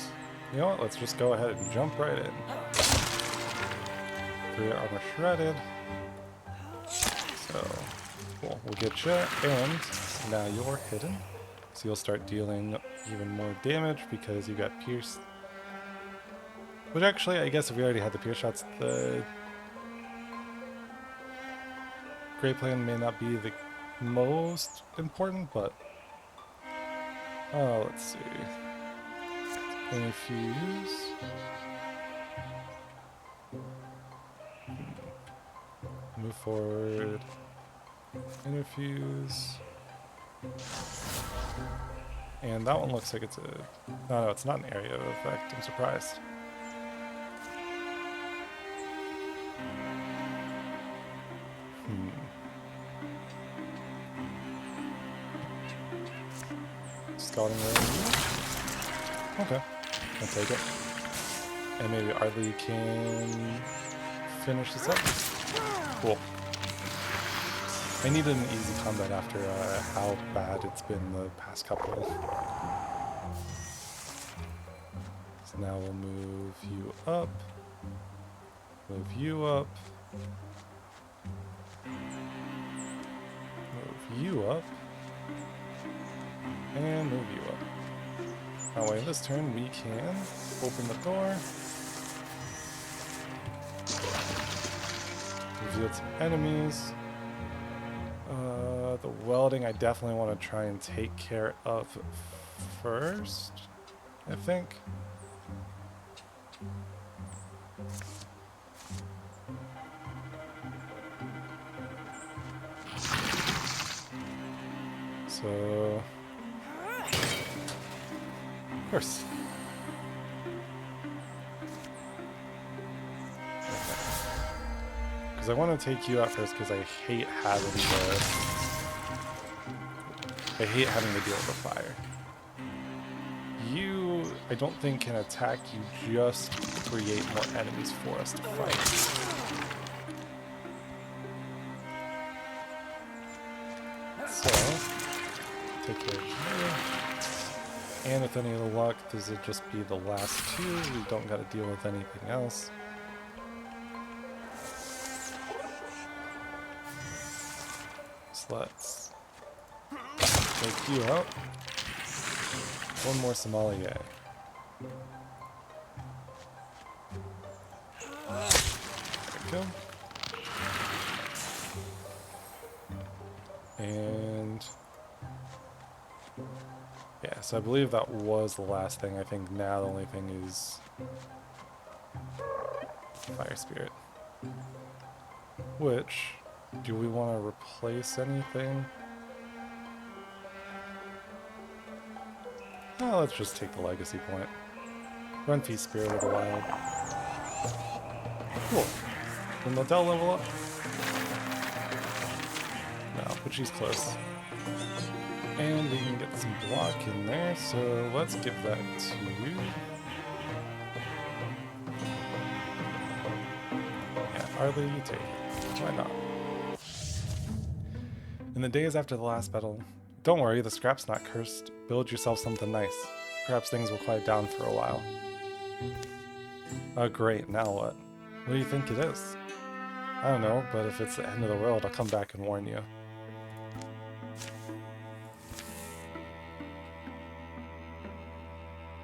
you know what? Let's just go ahead and jump right in. 3 armor shredded. So, cool. We'll get you, and now you're hidden. So you'll start dealing even more damage because you got pierced. Which actually, I guess if we already had the pierce shots, the Great Plan may not be the most important, but... Oh, let's see. Infuse. Move forward. Interfuse. And that one looks like it's a... No, it's not an area effect. I'm surprised. Scouting range. Okay. I'll take it. And maybe Ardley can finish this up. Cool. I needed an easy combat after how bad it's been the past couple. So now we'll move you up. Move you up. Move you up. And move you up. That way this turn we can open the door. Reveal some enemies. The welding I definitely want to try and take care of first, I think. So, of course. Because I want to take you out first because I hate having to deal with the fire. You, I don't think, can attack. You just create more enemies for us to fight. So, take care of you. And with any luck, this will just be the last two. We don't got to deal with anything else. So let's take you out. One more sommelier. There we go. And yeah, so I believe that was the last thing. I think now the only thing is Fire Spirit. Which, do we want to replace anything? Oh, let's just take the legacy point. Run Feast Spirit of the Wild. Cool. Will Nodell level up? No, but she's close. And we can get some block in there, so let's give that to you. Yeah, Arlie, you take it. Why not? In the days after the last battle, don't worry, the scrap's not cursed. Build yourself something nice. Perhaps things will quiet down for a while. Oh great, now what? What do you think it is? I don't know, but if it's the end of the world, I'll come back and warn you.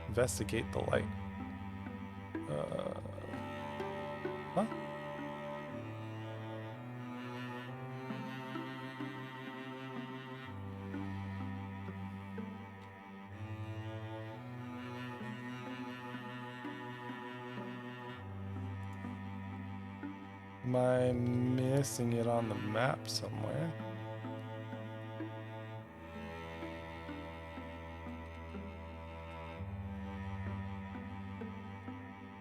Investigate the light. Huh? Am I missing it on the map somewhere?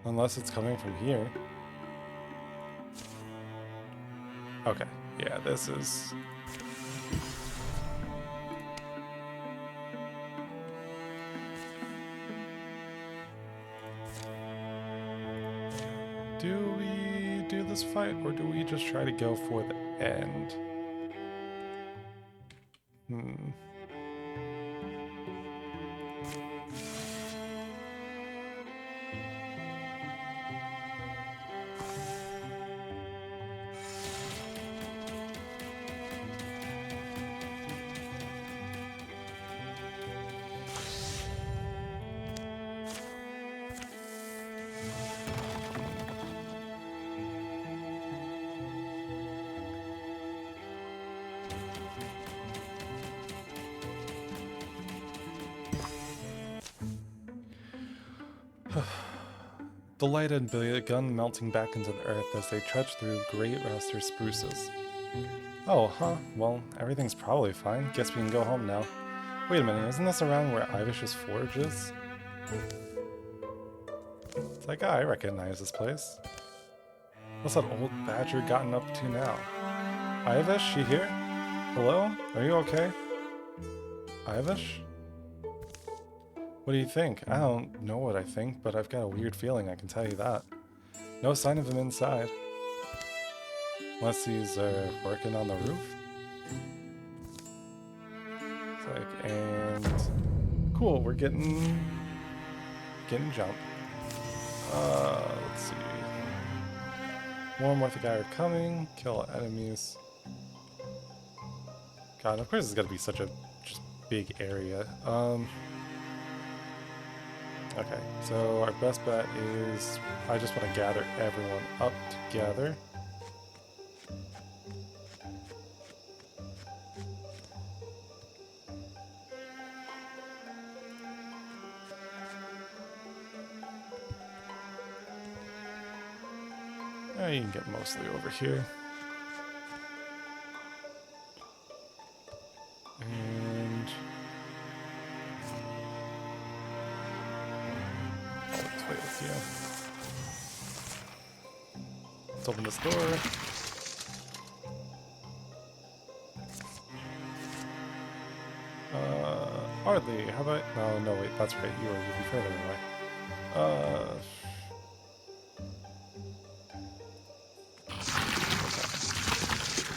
Unless it's coming from here. Okay, yeah, this is... Do we do this fight, or do we just try to go for the end? The light had begun melting back into the earth as they trudged through great raster spruces. Oh, huh. Well, everything's probably fine. Guess we can go home now. Wait a minute, isn't this around where Ivish's forge is? It's like, I recognize this place. What's that old badger gotten up to now? Ivish, you here? Hello? Are you okay? Ivish? What do you think? I don't know what I think, but I've got a weird feeling, I can tell you that. No sign of him inside. Unless he's working on the roof? It's like, and... Cool, we're getting jump. Let's see. More Morthagi are coming. Kill enemies. God, of course it's gotta be such a just big area. Okay, so our best bet is I just want to gather everyone up together. You can get mostly over here. And let's wait with you. Let's open this door. Hardly. How about... No, no, wait, that's right. You are even further away.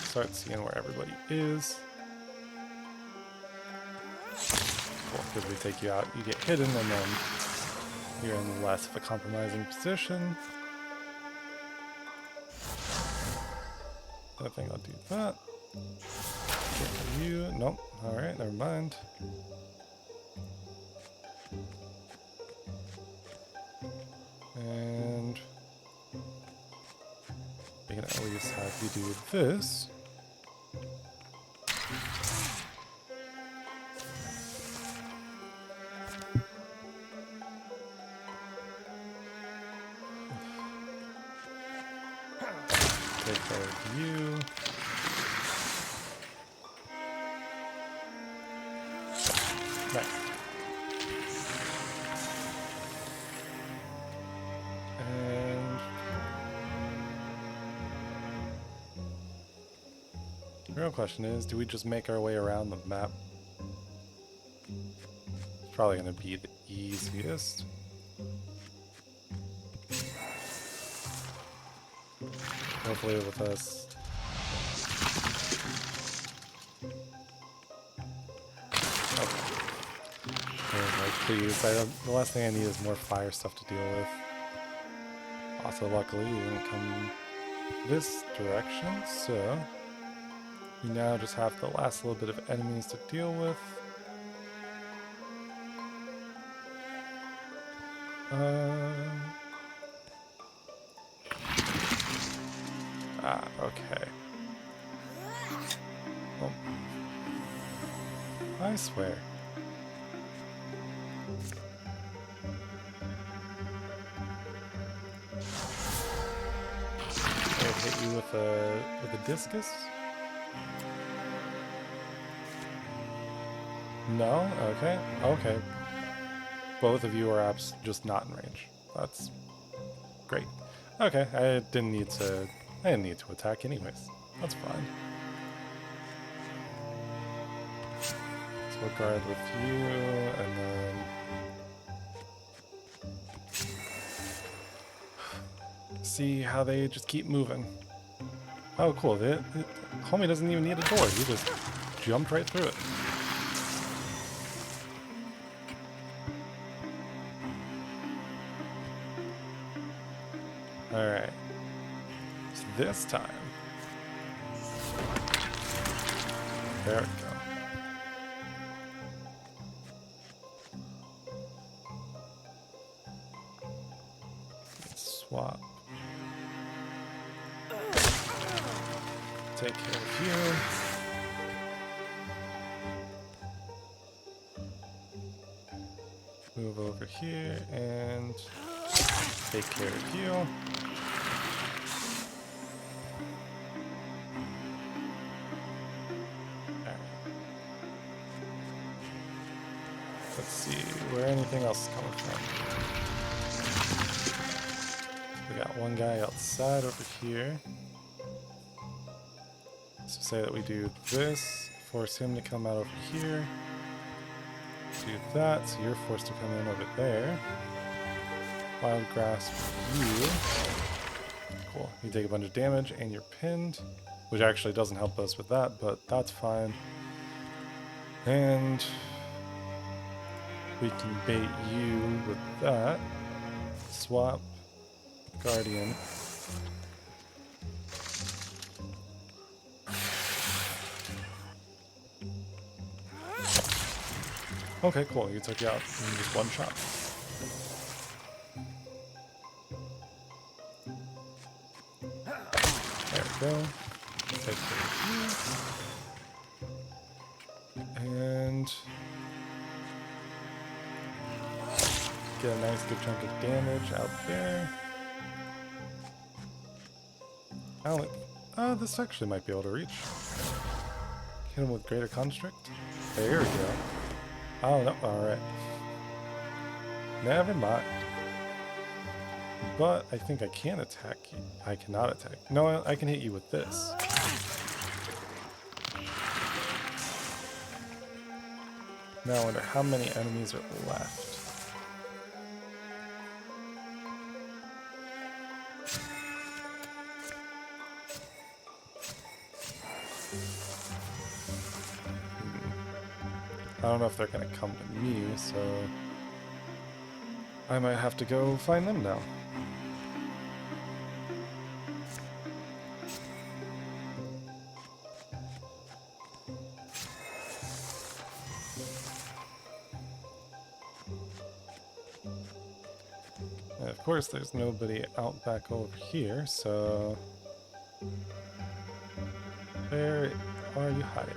Start seeing where everybody is. Cool, because we take you out, you get hidden, and then you're in less of a compromising position. I think I'll do that. Get you. Nope. Alright, never mind. And we can at least have you do this. Take care of you. Nice. And the real question is, do we just make our way around the map? It's probably going to be the easiest. Hopefully with us. Please, the last thing I need is more fire stuff to deal with. Also, luckily, you didn't come this direction, so you now just have the last little bit of enemies to deal with. Okay. Oh. I swear. I'll hit you with a discus? No? Okay. Okay. Both of you are just not in range. That's great. Okay, I didn't need to attack anyways. That's fine. So we'll guard with you, and then see how they just keep moving. Oh, cool. Homie doesn't even need a door. He just jumped right through it. Alright. So this time. There we go. Swap. Take care of you. Move over here and take care of you. Alright. Let's see where anything else is coming from. We got one guy outside over here. So say that we do this, force him to come out over here. Do that, so you're forced to come in over there. Wild grasp you. Cool. You take a bunch of damage and you're pinned, which actually doesn't help us with that, but that's fine. And we can bait you with that. Swap. Guardian. Okay, cool. You took you out in just one shot. There we go. Take care of you. And get a nice good chunk of damage out there. This actually might be able to reach. Hit him with Greater Construct. There we go. Oh, no, alright. Never mind. But I think I can attack you. I cannot attack. No, I can hit you with this. Now I wonder how many enemies are left. I don't know if they're gonna come to me, so I might have to go find them now. And of course, there's nobody out back over here, so where are you hiding?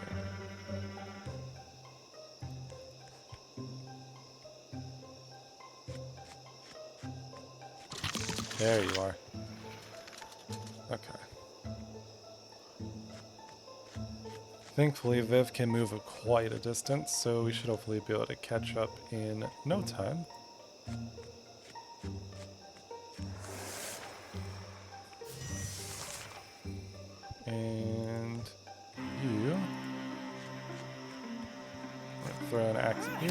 There you are. Okay. Thankfully, Viv can move quite a distance, so we should hopefully be able to catch up in no time. And you throw an axe here,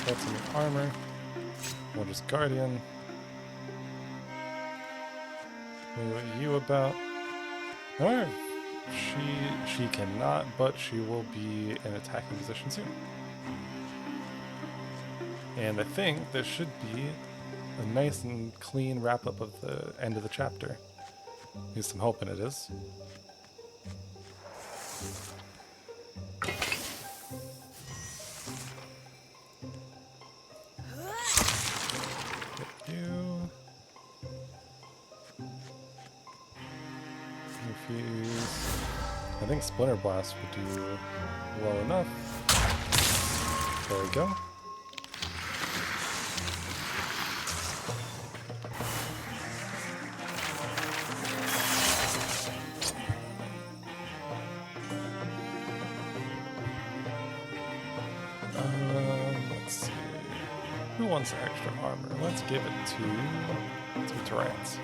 get some armor. We'll just guardian. What are you about? Or she cannot, but she will be in attacking position soon. And I think this should be a nice and clean wrap up of the end of the chapter. At least I'm hoping it is. Get you. Refuse. I think Splinter Blast would do well enough. There we go. Let's see. Who wants extra armor? Let's give it to Rance.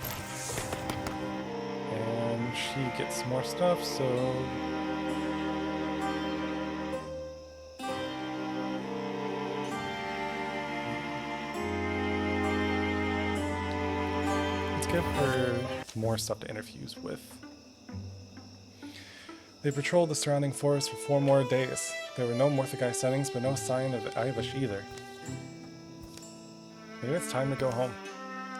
And she gets more stuff, so let's give her more stuff to interfuse with. They patrolled the surrounding forest for 4 more days. There were no Morthagi sightings, but no sign of Ivish either. Maybe it's time to go home.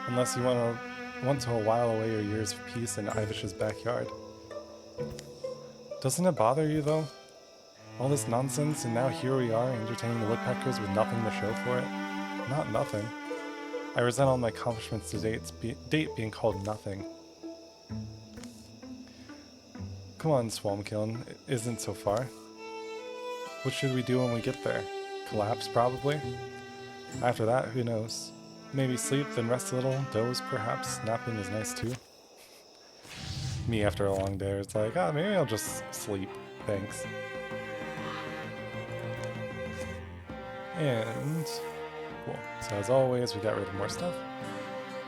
Unless you want to while away your years of peace in Ivish's backyard. Doesn't it bother you, though? All this nonsense, and now here we are, entertaining the woodpeckers with nothing to show for it? Not nothing. I resent all my accomplishments to date being called nothing. Come on, Swarmkiln, it isn't so far. What should we do when we get there? Collapse, probably? After that, who knows? Maybe sleep, then rest a little, doze perhaps. Napping is nice too. Me after a long day, it's like, maybe I'll just sleep. Thanks. And cool. So as always, we got rid of more stuff.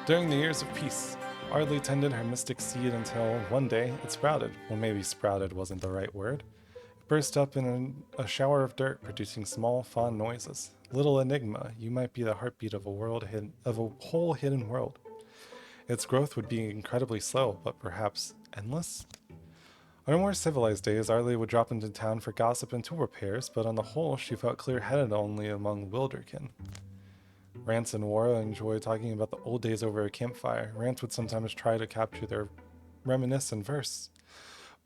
During the years of peace, Ardley tended her mystic seed until one day it sprouted. Well, maybe sprouted wasn't the right word. It burst up in a shower of dirt, producing small, fond noises. Little enigma, you might be the heartbeat of a whole hidden world. Its growth would be incredibly slow, but perhaps endless? On her more civilized days, Ardley would drop into town for gossip and tool repairs, but on the whole, she felt clear-headed only among Wilderkin. Rance and Wara enjoyed talking about the old days over a campfire. Rance would sometimes try to capture their reminisce in verse,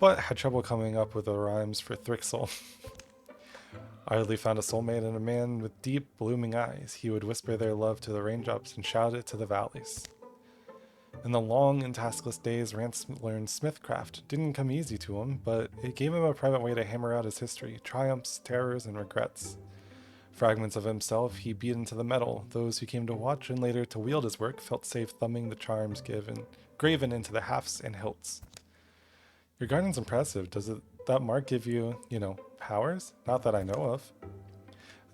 but had trouble coming up with the rhymes for Thrixel. Ardley found a soulmate in a man with deep, blooming eyes. He would whisper their love to the raindrops and shout it to the valleys. In the long and taskless days, Rance learned smithcraft. Didn't come easy to him, but it gave him a private way to hammer out his history, triumphs, terrors, and regrets. Fragments of himself he beat into the metal. Those who came to watch and later to wield his work felt safe thumbing the charms graven into the hafts and hilts. Your garden's impressive. Does that mark give you, powers? Not that I know of.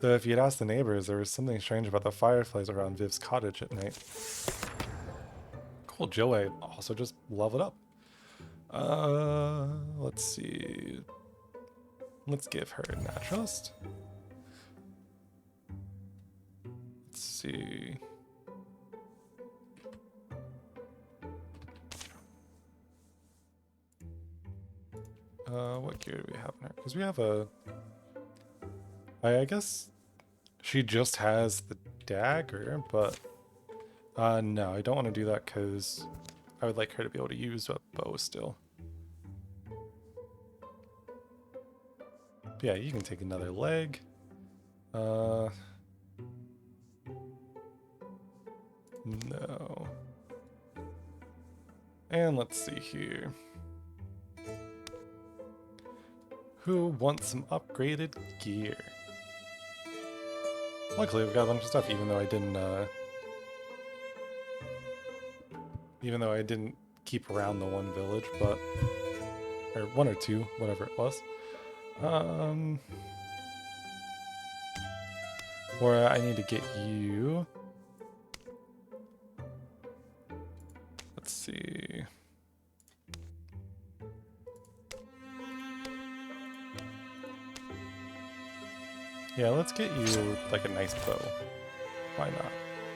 Though if you'd asked the neighbors, there was something strange about the fireflies around Viv's cottage at night. Cool, Joey also just leveled up. Let's see. Let's give her Naturalist. see. What gear do we have in her? Because we have a... I guess she just has the dagger, but... no, I don't want to do that because I would like her to be able to use a bow still. Yeah, you can take another leg. No. And let's see here. Who wants some upgraded gear? Luckily, we've got a bunch of stuff, even though I didn't keep around the one village, but or one or two, whatever it was. Or I need to get you. Let's see. Yeah, let's get you like a nice bow. Why not?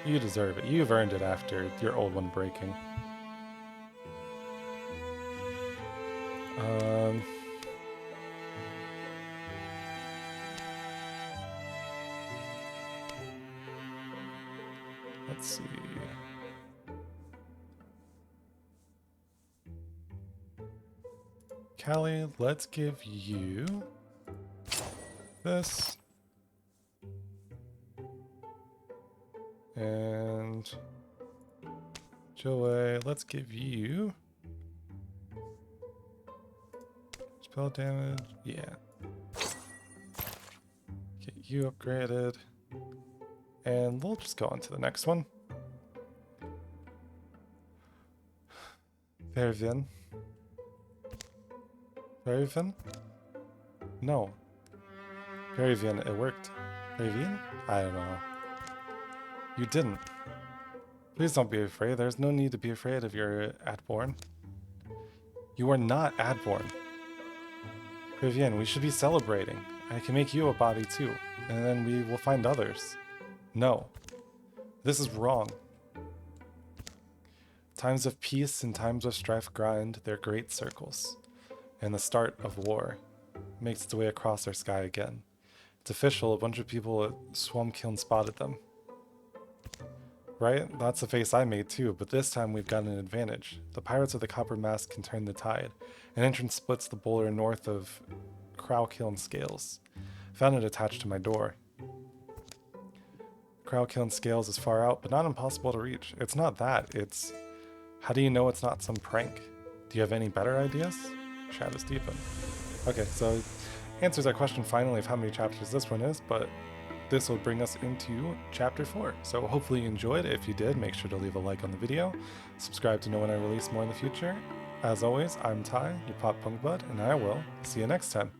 You deserve it. You've earned it after your old one breaking. Let's see. Callie, let's give you this. And Joey, let's give you spell damage. Yeah. Get you upgraded. And we'll just go on to the next one. Vervin. Vervin? No. Vervin, it worked. Vervin? I don't know. You didn't. Please don't be afraid. There's no need to be afraid if you're Adborn. You are not Adborn. Vivienne, we should be celebrating. I can make you a body too, and then we will find others. No. This is wrong. Times of peace and times of strife grind their great circles, and the start of war makes its way across our sky again. It's official, a bunch of people at Swampkiln spotted them. Right? That's the face I made too, but this time we've got an advantage. The Pirates of the Copper Mask can turn the tide. An entrance splits the boulder north of Crowkiln Scales. Found it attached to my door. Crowkiln Scales is far out, but not impossible to reach. It's not that, it's... How do you know it's not some prank? Do you have any better ideas? Chat is deepened. Okay, so answers our question finally of how many chapters this one is, but this will bring us into chapter 4. So hopefully you enjoyed. If you did, make sure to leave a like on the video. Subscribe to know when I release more in the future. As always, I'm Ty, your pop punk bud, and I will see you next time.